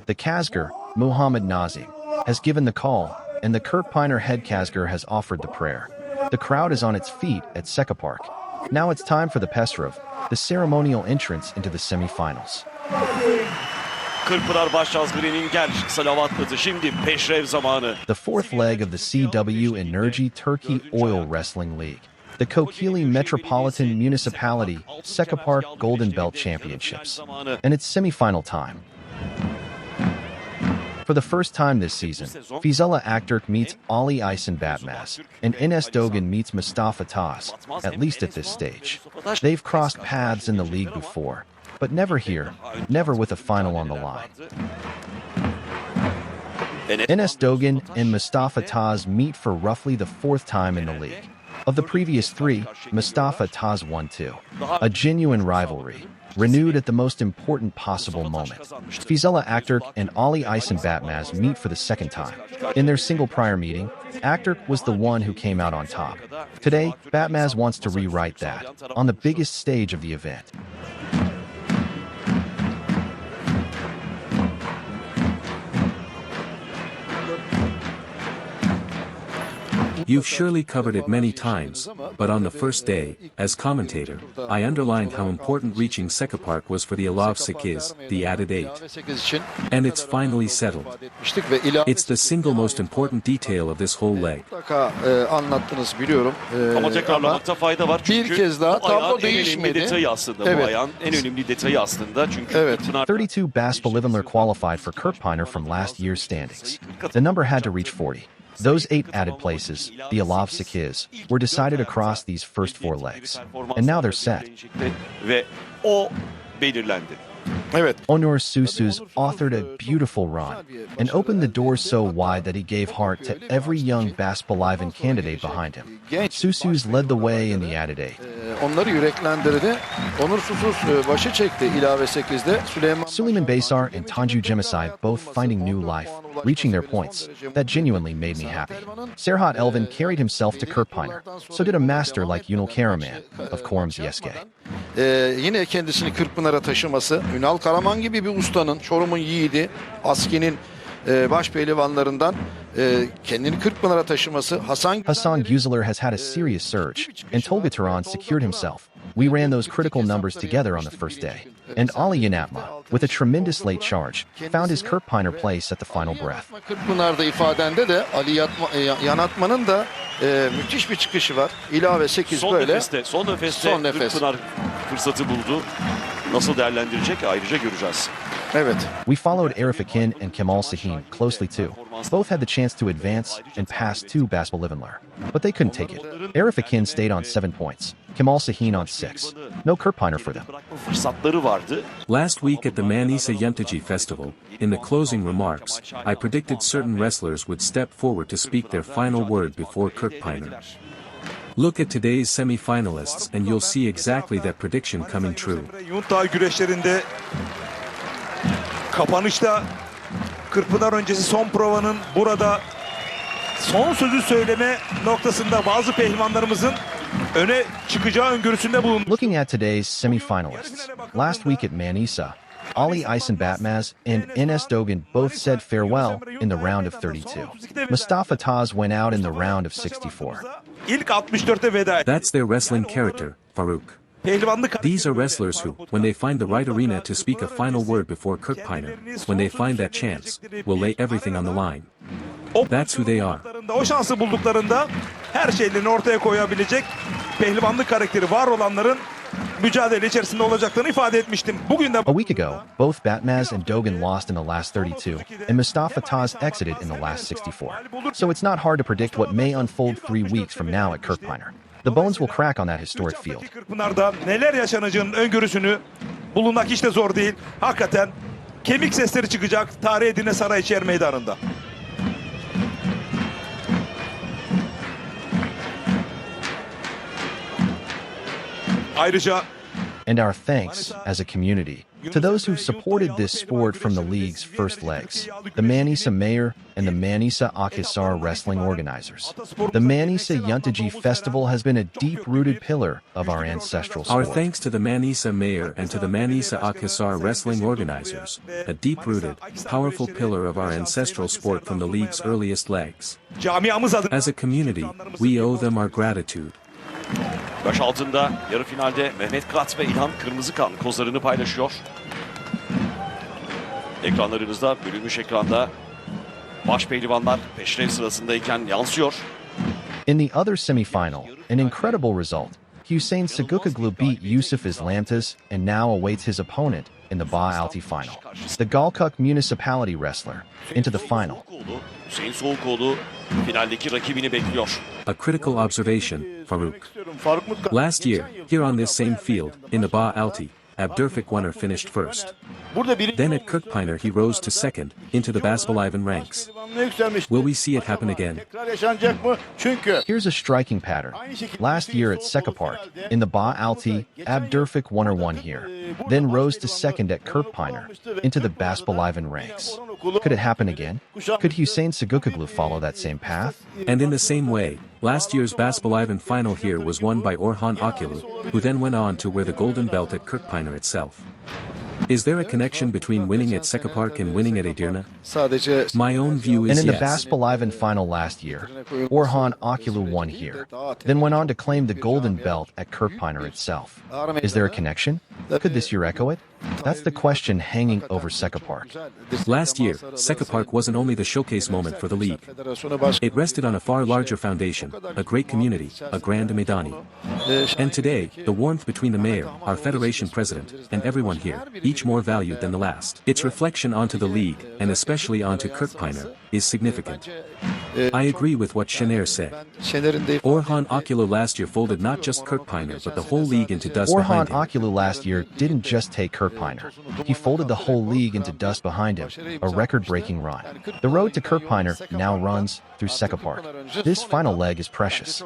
The cazgir, Muhammad Nazim, has given the call, and the Kirkpinar head cazgir has offered the prayer. The crowd is on its feet at Sekapark. Now it's time for the Pesrov, the ceremonial entrance into the semifinals. Kirkpinar başcazgirinin gelişi salavatladı. Şimdi peşrev zamanı. The fourth leg of the CW Energy Turkey Oil Wrestling League. The Kocaeli Metropolitan Municipality Sekapark Golden Belt Championships. And it's semifinal time. For the first time this season, Feyzullah Akturk meets Ali İhsan Batmaz, and Enes Dogan meets Mustafa Tas, at least at this stage. They've crossed paths in the league before, but never here, never with a final on the line. Enes Dogan and Mustafa Tas meet for roughly the fourth time in the league. Of the previous three, Mustafa Tas won two. A genuine rivalry, renewed at the most important possible moment. Feyzullah Akturk and Ali İhsan Batmaz meet for the second time. In their single prior meeting, Akturk was the one who came out on top. Today, Batmaz wants to rewrite that, on the biggest stage of the event. You've surely covered it many times, but on the first day, as commentator, I underlined how important reaching Sekapark was for the Alav Sekiz, the added 8. And it's finally settled. It's the single most important detail of this whole leg. Anlattınız biliyorum. Ama tekrarlamakta fayda var. Çünkü bir kez daha bu ayağın tablo en önemli değişmedi. detayı aslında. Bu ayağın en önemli detayı aslında. Çünkü Kirkpinar 32 baspehlivanlar qualified for Kirkpinar from last year's standings. The number had to reach 40. Those 8 added places, the Alav Sekiz, were decided across these first 4 legs. And now they're set. Ve o belirlendi. Evet. Onur Susuz authored a beautiful run and opened the doors so wide that he gave heart to every young baspehlivan candidate behind him. Susuz led the way in the added 8. Onları yüreklendirdi. Onur Susuz başı çekti ilave 8'de. Suleiman Baysar and Tanju Cemisai both finding new life, reaching their points. That genuinely made me happy. Serhat Elvin carried himself to Kirkpinar. So did a master like Ünal Karaman of Korum's Yeske. Yine kendisini Kirkpınar'a taşıması, Ünal Karaman gibi bir ustanın, Çorum'un yiğidi, Aski'nin baş pehlivanlarından kendini Kirkpınar'a taşıması. Hasan Güzeler has had a serious surge, and Tolga Turan secured himself. We ran those critical numbers together on the first day. And Ali Yanatma, with a tremendous late charge, found his Kirkpinar place at the final breath. Kirkpınar'da ifadende de Ali Yanatma'nın da müthiş bir çıkışı var. İlave 8 böyle. Son nefeste Kirkpinar fırsatı buldu. Nasıl değerlendirecek ayrıca göreceğiz. Evet. We followed Arif Akin and Kemal Sahin closely too. Both had the chance to advance and pass 2 baspehlivanlar, but they couldn't take it. Arif Akin stayed on 7 points, Kemal Sahin on 6. No Kirkpinar for them. Fırsatları vardı. Last week at the Manisa Yemtaji Festival, in the closing remarks, I predicted certain wrestlers would step forward to speak their final word before Kirkpinar. Look at today's semi-finalists and you'll see exactly that prediction coming true. Yunta güreşlerinde kapanışta Kirkpinar öncesi son provanın burada son sözü söyleme noktasında bazı pehlivanlarımızın öne çıkacağı öngörüsünde bulundu. Looking at today's semi-finalists, last week at Manisa, Ali İhsan Batmaz and Enes Dogan both said farewell in the round of 32. Mustafa Tas went out in the round of 64. İlk 64'te veda etti. That's their wrestling character, Farouk. These are wrestlers who, when they find the right arena to speak a final word before Kirkpinar, when they find that chance, will lay everything on the line. That's who they are. O şansı bulduklarında her şeylerini ortaya koyabilecek pehlivanlık karakteri var olanların mücadele içerisinde olacaklarını ifade etmiştim. Bugün de A week ago, both Batmaz and Dogan lost in the last 32, and Mustafa Tas exited in the last 64. So it's not hard to predict what may unfold 3 weeks from now at Kirkpinar. The bones will crack on that historic field. Kirkpınar'da neler yaşanacağının öngörüsünü bulunmak hiç de zor değil. Hakikaten kemik sesleri çıkacak tarih Edirne Sarayşehir Meydanı'nda. Ayrıca And our thanks, as a community, To those who've supported this sport from the league's first legs, the Manisa Mayor and the Manisa Akhisar wrestling organizers. The Manisa Yuntaji Festival has been a deep-rooted pillar of our ancestral sport. Our thanks to the Manisa Mayor and to the Manisa Akhisar wrestling organizers, a deep-rooted, powerful pillar of our ancestral sport from the league's earliest legs. As a community, we owe them our gratitude. Baş altında yarı finalde Mehmet Kırat ve İlhan Kirmizikan kozlarını paylaşıyor. Ekranlarınızda, bölünmüş ekranda başpehlivanlar peşrev sırasındayken yansıyor. In the other semifinal, an incredible result. Huseyin Sogukoglu beat Yusuf Islamtas and now awaits his opponent in the alti final. The Galkuk municipality wrestler into the final. Huseyin Sogukoglu finaldeki rakibini bekliyor. A critical observation, Faruk. Last year, here on this same field, in the alti, Abdurfik finished first. Then at Kirkpinar he rose to second, into the baspehlivan ranks. Will we see it happen again? Here's a striking pattern. Last year at Sekapark, in the alti, Abdurfik won here, then rose to second at Kirkpinar, into the baspehlivan ranks. Could it happen again? Could Huseyin Sogukoglu follow that same path? And in the same way, last year's baspehlivan final here was won by Orhan Okulu, who then went on to wear the golden belt at Kirkpinar itself. Is there a connection between winning at Sekapark and winning at Edirne? My own view And is in the yes. baspehlivan final last year, Orhan Okulu won here, then went on to claim the golden belt at Kirkpinar itself. Is there a connection? Could this year echo it? That's the question hanging over Sekapark. Last year, Sekapark wasn't only the showcase moment for the league. It rested on a far larger foundation, a great community, a grand Medani. And today, the warmth between the mayor, our federation president, and everyone here, each more valued than the last. Its reflection onto the league, and especially onto Kirkpinar, is significant. I agree with what Şener said. Orhan Okulu last year folded not just Kirkpinar but the whole league into dust Orhan behind him. Okulu last year didn't just take Kirkpinar. He folded the whole league into dust behind him, a record-breaking run. The road to Kirkpinar now runs through Sekapark. This final leg is precious.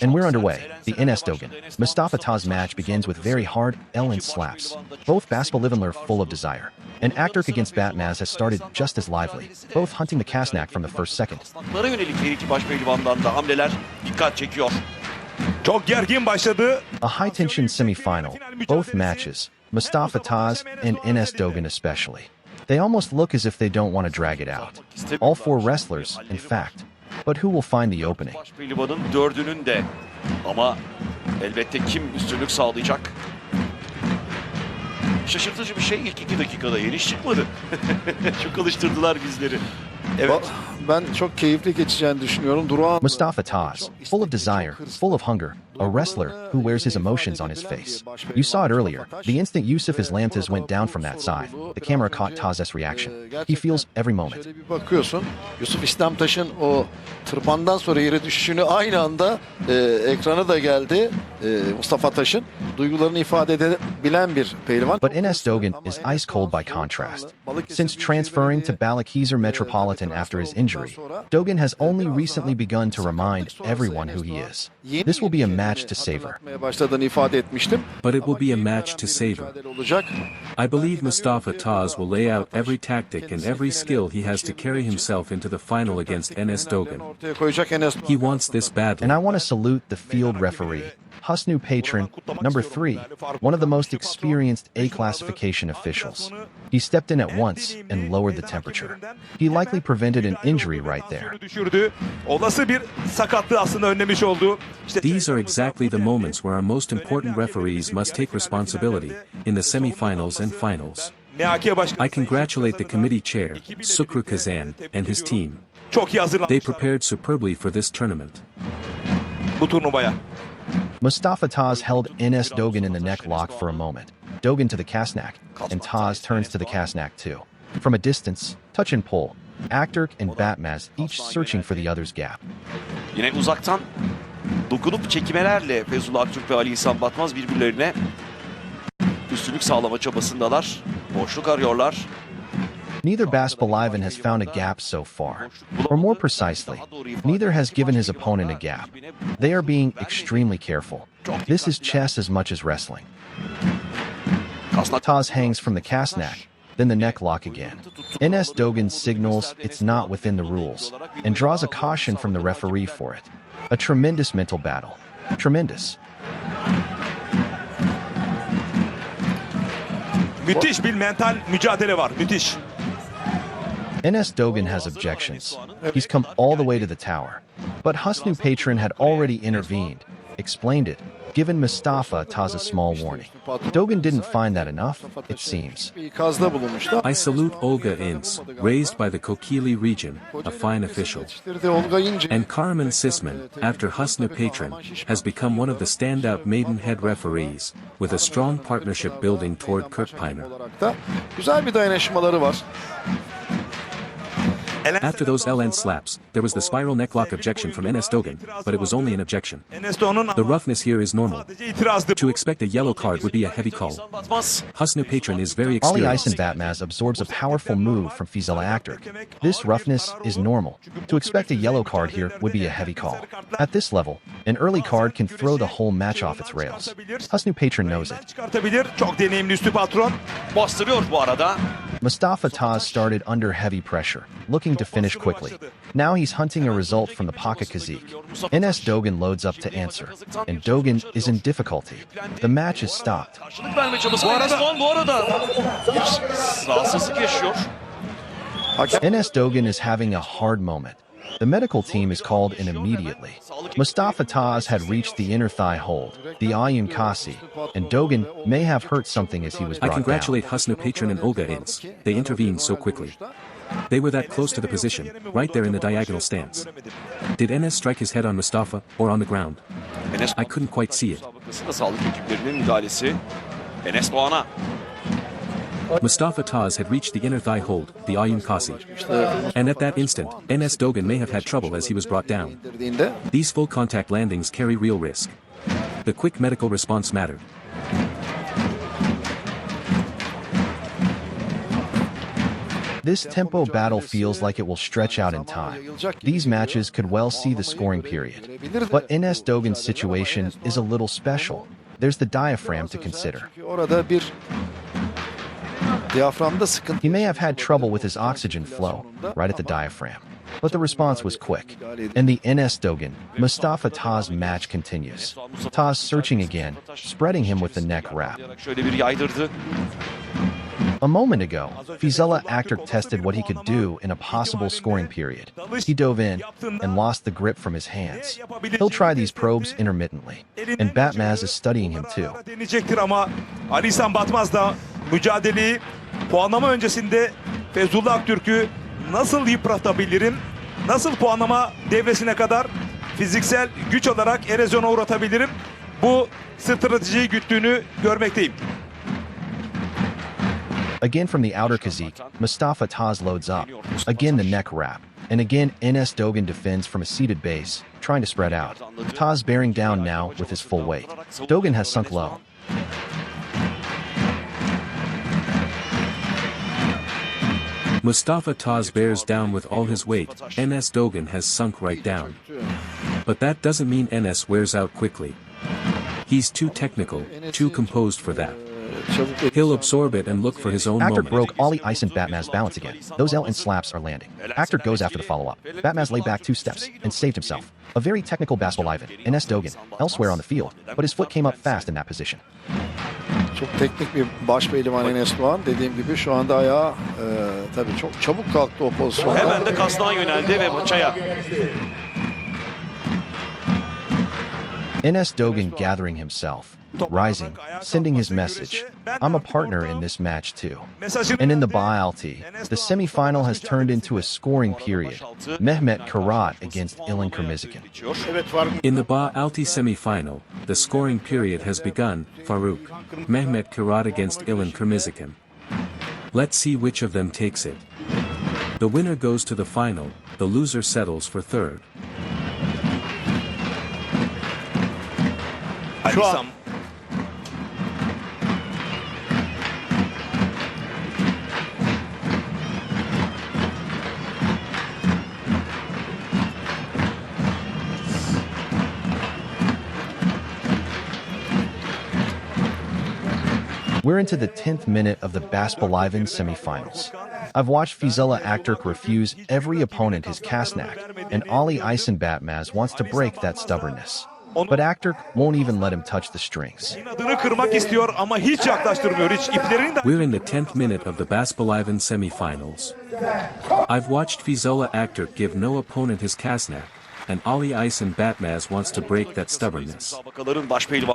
And we're underway. The Enes Dogan, Mustafa Tas match begins with very hard, L-in slaps. Both baspehlivanlar full of desire. And Akturk against Batmaz has started just as lively, both hunting the kasnak from the first second. Lara yönelik her iki başpehlivandan da hamleler dikkat çekiyor. Çok gergin başladı. A high-tension semifinal, both matches, Mustafa Tas and Enes Dogan especially. They almost look as if they don't want to drag it out. All four wrestlers, in fact. But who will find the opening? Başpehlivanın dördünün de. Ama elbette kim üstünlük sağlayacak? Şaşırtıcı bir şey, ilk 2 dakikada yeniş çıkmadı. Çok alıştırdılar bizleri. Evet. Ben çok keyifli geçeceğini düşünüyorum. Durağan Mustafa Tas, full of desire, full of hunger, a wrestler who wears his emotions on his face. You saw it earlier. The instant Yusuf Islamtas went down from that side, the camera caught Tas's reaction. He feels every moment. Şöyle bir bakıyorsun. Yusuf İslamtaş'ın o tırpandan sonra yere düşüşünü aynı anda ekrana da geldi. Mustafa Taş'ın duygularını ifade edebilen bir pehlivan. But Enes Dogan is ice cold by contrast. Since transferring to Akhisar Metropolitan after his injury, Dogan has only recently begun to remind everyone who he is. This will be a match to savor. Başladığını ifade etmiştim. But it will be a match to savor. I believe Mustafa Tas will lay out every tactic and every skill he has to carry himself into the final against Enes Dogan. He wants this badly. And I want to salute the field referee, Husnu Patron, number 3, one of the most experienced A classification officials. He stepped in at once and lowered the temperature. He likely prevented an injury right there. Olası bir sakatlığı aslında önlemiş oldu. These are exactly the moments where our most important referees must take responsibility, in the semifinals and finals. I congratulate the committee chair, Sukru Kazan, and his team. Çok iyi hazırlanmışlar They prepared superbly for this tournament. bu turnuvaya. Mustafa Tas held Enes Dogan in the neck lock for a moment. Dogan to the kasnak, and Tas turns to the kasnak too. From a distance, touch and pull. Akturk and Batmaz each searching for the other's gap. Yine uzaktan dokunup çekmelerle Feyzullah Akturk ve Ali İhsan Batmaz birbirlerine üstünlük sağlama çabasındalar. Boşluk arıyorlar. Neither baspehlivan has found a gap so far. Or more precisely, neither has given his opponent a gap. They are being extremely careful. This is chess as much as wrestling. Tas hangs from the Kasnak, then the neck lock again. Enes Dogan signals it's not within the rules and draws a caution from the referee for it. A tremendous mental battle. Tremendous. Müthiş bir mental mücadele var. Müthiş. Enes Dogan has objections. He's come all the way to the tower. But Husnu Patron had already intervened, explained it, given Mustafa Tas a small warning. Dogan didn't find that enough, it seems. I salute Olga Ins, raised by the Kocaeli region, a fine official. And Karaman Sisman, after Husnu Patron, has become one of the standout maidenhead referees, with a strong partnership building toward Kirkpinar. Güzel bir dayanışmaları var. After those LN slaps, there was the spiral necklock objection from Enes Dogan, but it was only an objection. The roughness here is normal. To expect a yellow card would be a heavy call. Husnu Patron is very Ali experienced. Ihsan Batmaz absorbs a powerful move from Feyzullah Akturk. This roughness is normal. To expect a yellow card here would be a heavy call. At this level, an early card can throw the whole match off its rails. Husnu Patron knows it. Çok deneyimli üstü patron. Bastırıyor bu arada. Mustafa Tas started under heavy pressure, looking to finish quickly. Now he's hunting a result from the Paka Kazik. Enes Dogan loads up to answer, and Dogan is in difficulty. The match is stopped. Karşılık verme çabası. Enes Doğan bu arada rahatsızlık yaşıyor. Enes Dogan is having a hard moment. The medical team is called in immediately. Mustafa Tas had reached the inner thigh hold, the ayun kasi, and Dogan may have hurt something as he was I brought congratulate down. Husnu Patron and Olga Ins. They intervened so quickly. They were that close to the position, right there in the diagonal stance. Did Enes strike his head on Mustafa, or on the ground? Enes I couldn't quite see it. Sağlık ekiplerinin müdahalesi. Enes Doğan'a. Mustafa Tas had reached the inner thigh hold, the ayun kasi. And at that instant, Enes Dogan may have had trouble as he was brought down. These full contact landings carry real risk. The quick medical response mattered. This tempo battle feels like it will stretch out in time. These matches could well see the scoring period. But Enes Dogan's situation is a little special. There's the diaphragm to consider. He may have had trouble with his oxygen flow, right at the diaphragm. But the response was quick. And the Enes Dogan, Mustafa Tas match continues. Tas searching again, spreading him with the neck wrap. Şöyle bir yaydırdı. A moment ago, Feyzullah Akturk tested what he could do in a possible scoring period. He dove in and lost the grip from his hands. He'll try these probes intermittently, and Batmaz is studying him too. Deneyecektir ama Ali İhsan Batmaz da mücadeleyi puanlama öncesinde Feyzullah Aktürk'ü nasıl yıpratabilirim, nasıl puanlama devresine kadar fiziksel güç olarak erozyona uğratabilirim, bu stratejiyi güttüğünü görmekteyim. Again from the outer kazik, Mustafa Tas loads up. Again the neck wrap. And again Enes Dogan defends from a seated base, trying to spread out. Tas bearing down now with his full weight. Dogan has sunk low. Mustafa Tas bears down with all his weight, Enes Dogan has sunk right down. But that doesn't mean Enes wears out quickly. He's too technical, too composed for that. He'll absorb it and look for his own Akturk moment. broke Ali Ihsan Batmaz's balance again. Those L and slaps are landing. Akturk goes after the follow-up. Batmaz laid back 2 steps and saved himself. A very technical baspehlivan, Enes Dogan, elsewhere on the field, but his foot came up fast in that position. Çok teknik bir başpehlivan Enes Doğan. Dediğim gibi şu anda ayağa tabii çok çabuk kalktı o pozisyonda. Hemen de kasnağa yöneldi ve maçaya. Enes Dogan gathering himself, rising, sending his message. I'm a partner in this match too. And in the alti, the semifinal has turned into a scoring period. Mehmet Karat against İlhan Kirmizikan. In the alti semi-final, the scoring period has begun. Faruk, Mehmet Karat against İlhan Kirmizikan. Let's see which of them takes it. The winner goes to the final, the loser settles for third. Ali İhsan. We're into the 10th minute of the baspehlivan semifinals. I've watched Feyzullah Akturk refuse every opponent his kasnak, and Ali Ihsan Batmaz wants to break that stubbornness. But Akturk won't even let him touch the strings. İnadını kırmak istiyor ama hiç yaklaştırmıyor. Hiç iplerini de... We're in the 10th minute of the baspehlivan semifinals. I've watched Feyzullah Akturk give no opponent his kasnak, and Ali Ihsan Batmaz wants to break that stubbornness.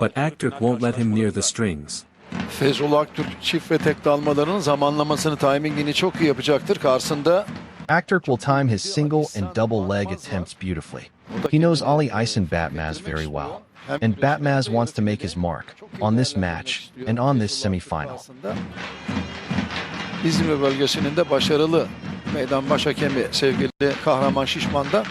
But Akturk won't let him near the strings. Feyzullah Akturk çift ve tek dalmalarının zamanlamasını, timingini çok iyi yapacaktır. Karşısında Akturk will time his single and double leg attempts beautifully. He knows Ali Ihsan Batmaz very well, and Batmaz wants to make his mark on this match and on this semifinal. İzmir bölgesinin de başarılı meydan baş hakemi sevgili Kahraman Şişman da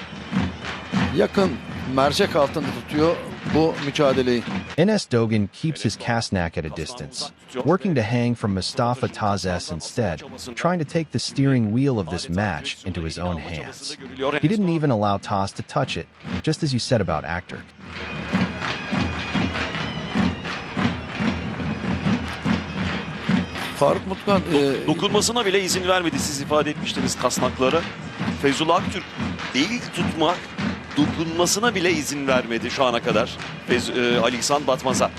yakın mercek altında tutuyor bu mücadeleyi. Enes Dogan keeps his kasnak at a distance, working to hang from Mustafa Tas instead, trying to take the steering wheel of this match into his own hands. He didn't even allow Tas to touch it, just as you said about Akturk. Faruk Mutkan Dokunmasına bile izin vermedi, siz ifade etmiştiniz kasnakları. Feyzullah Akturk değil tutmak, dokunmasına bile izin vermedi şu ana kadar Ali İhsan Batmaz'a.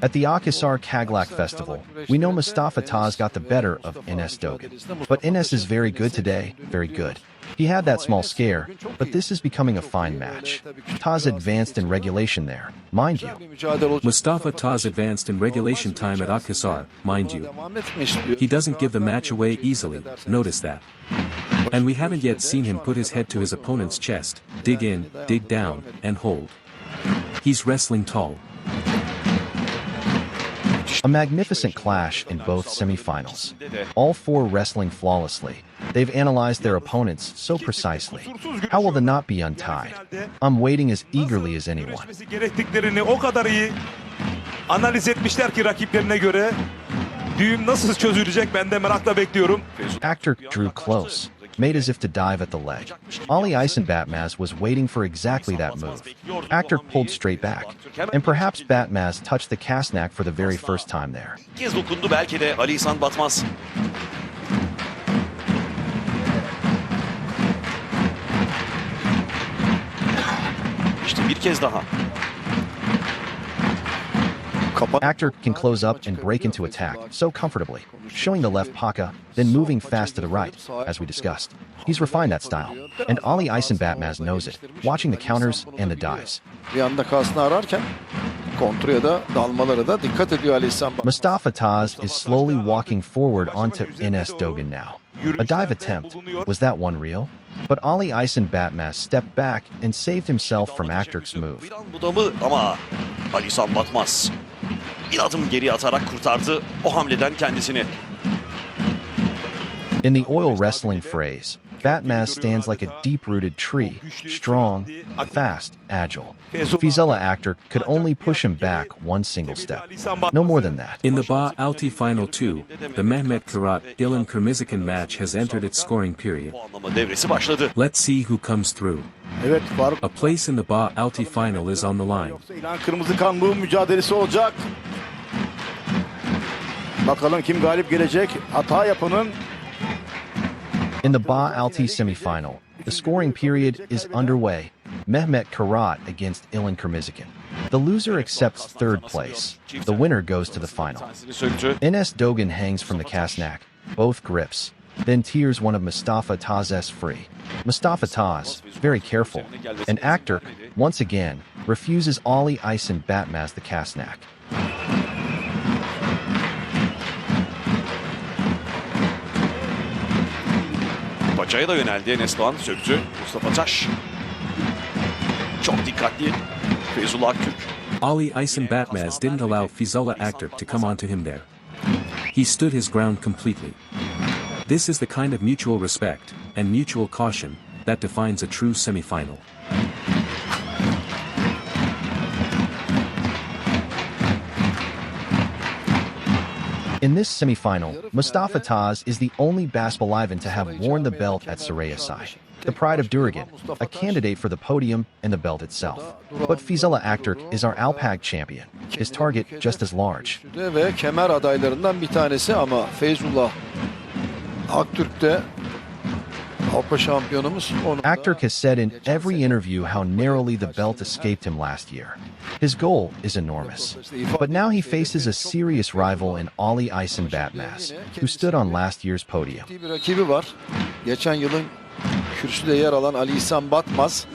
At the Akhisar Kaglak Festival, we know Mustafa Tas got the better of Enes Dogan. But Enes is very good today, very good. He had that small scare, but this is becoming a fine match. Tas advanced in regulation there, mind you. Mustafa Tas advanced in regulation time at Akhisar, mind you. He doesn't give the match away easily, notice that. And we haven't yet seen him put his head to his opponent's chest, dig in, dig down, and hold. He's wrestling tall. A magnificent clash in both semifinals. All four wrestling flawlessly. They've analyzed their opponents so precisely. How will the knot be untied? I'm waiting as eagerly as anyone. Gerektiklerini o kadar iyi analiz etmişler ki rakiplerine göre. Düğüm nasıl çözülecek ben de merakla bekliyorum. Akturk drew close, made as if to dive at the leg. Ali Ihsan Batmaz was waiting for exactly that move. Akturk pulled straight back, and perhaps Batmaz touched the kasnak for the very first time there. Bir kez dokundu belki de Ali İhsan Batmaz. İşte bir kez daha. Akturk can close up and break into attack so comfortably, showing the left paka, then moving fast to the right, as we discussed. He's refined that style, and Ali Ihsan Batmaz knows it, watching the counters and the dives. bir anda kasını ararken kontra ya da dalmalara da dikkat ediyor Ali İhsan Batmaz. Mustafa Tas is slowly walking forward onto Enes Dogan now. A dive attempt. Was that one real? But Ali Ihsan Batmaz stepped back and saved himself from Akturk's move. Bir an bu da mı ama Ali İhsan Batmaz bir adım geri atarak kurtardı o hamleden kendisini. In the oil wrestling phrase, Batmaz stands like a deep-rooted tree, strong, fast, agile. Feyzullah Akturk could only push him back one single step. No more than that. In the alti final 2, the Mehmet Karat İlhan Kirmizikan match has entered its scoring period. Puanlama devresi başladı. Let's see who comes through. Evet Faruk. A place in the alti final is on the line. İlhan Kirmizikan'ın mücadelesi olacak. Bakalım kim galip gelecek? Hata yapanın. In the alti semifinal, the scoring period is underway. Mehmet Karat against İlhan Kirmizikan. The loser accepts third place. The winner goes to the final. Enes Dogan hangs from the kasnak, both grips, then tears one of Mustafa Tas free. Mustafa Tas, very careful, and Akturk, once again, refuses Ali Ihsan Batmaz the kasnak. Bacaya da yöneldi. Enes Dogan söktü. Mustafa Tas. Çok dikkatli. Feyzullah Akturk. Ali Ihsan Batmaz didn't allow Feyzullah Akturk to come onto him there. He stood his ground completely. This is the kind of mutual respect and mutual caution that defines a true semifinal. In this semifinal, Mustafa Tas is the only baspehlivan to have worn the belt at Sarayasai. the pride of Durgan, a candidate for the podium and the belt itself. But Feyzullah Akturk is our Alpag champion, his target just as large. Ve kemer adaylarından bir tanesi ama Feyzullah Akturk de Avrupa şampiyonumuz. Akturk has said in every interview how narrowly the belt escaped him last year. His goal is enormous. But now he faces a serious rival in Ali İhsan Batmaz, who stood on last year's podium. Bir rakibi var. Geçen yılın kürsüde yer alan Ali İhsan Batmaz.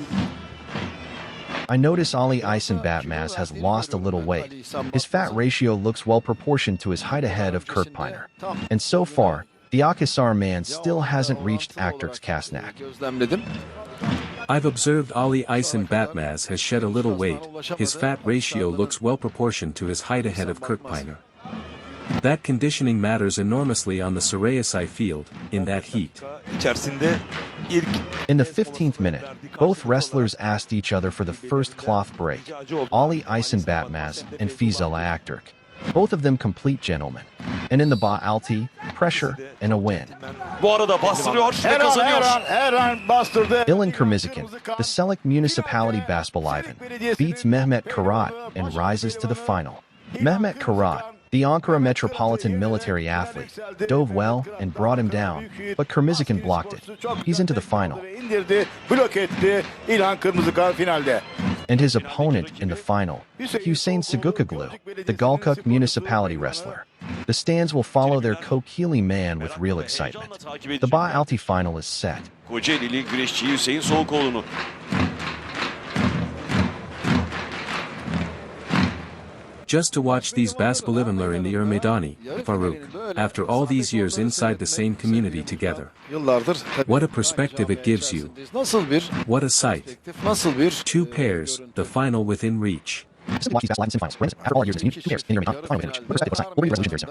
I notice Ali İhsan Batmaz has lost a little weight. His fat ratio looks well proportioned to his height ahead of Kirkpinar. And so far, the Akhisar man still hasn't reached Akturk's Kasnak. Gözlemledim. I've observed Ali İhsan Batmaz has shed a little weight. His fat ratio looks well proportioned to his height ahead of Kirkpinar. That conditioning matters enormously on the Sarayasai field, in that heat. İçerisinde ilk In the 15th minute, both wrestlers asked each other for the first cloth break, Ali İhsan Batmaz and Feyzullah Akturk. Both of them complete gentlemen. And in the alti, pressure and a win. Bu arada bastırıyor ve kazanıyor. Her an bastırdı. İlhan Kirmizikan, the Select Municipality baspehlivan, beats Mehmet Karat and rises to the final. Mehmet Karat, the Ankara Metropolitan military athlete, dove well and brought him down, but Kirmizikan blocked it. He's into the final. İndirdi, blok etti. İlhan Kirmizikan finalde. And his opponent in the final, Huseyin Sogukoglu, the Galkuk municipality wrestler. The stands will follow their Kocaeli man with real excitement. The alti final is set. Kocaeli'li güreşçi Huseyin Sogukoglu'nu. Just to watch these baspehlivanlar in the Ermedani, Faruk, after all these years inside the same community together. Yıllardır What a perspective it gives you. nasıl bir What a sight. nasıl bir Two pairs, the final within reach. After all years in the semifinals, after all years in the semifinals, in the final finish. We'll be resolution very soon.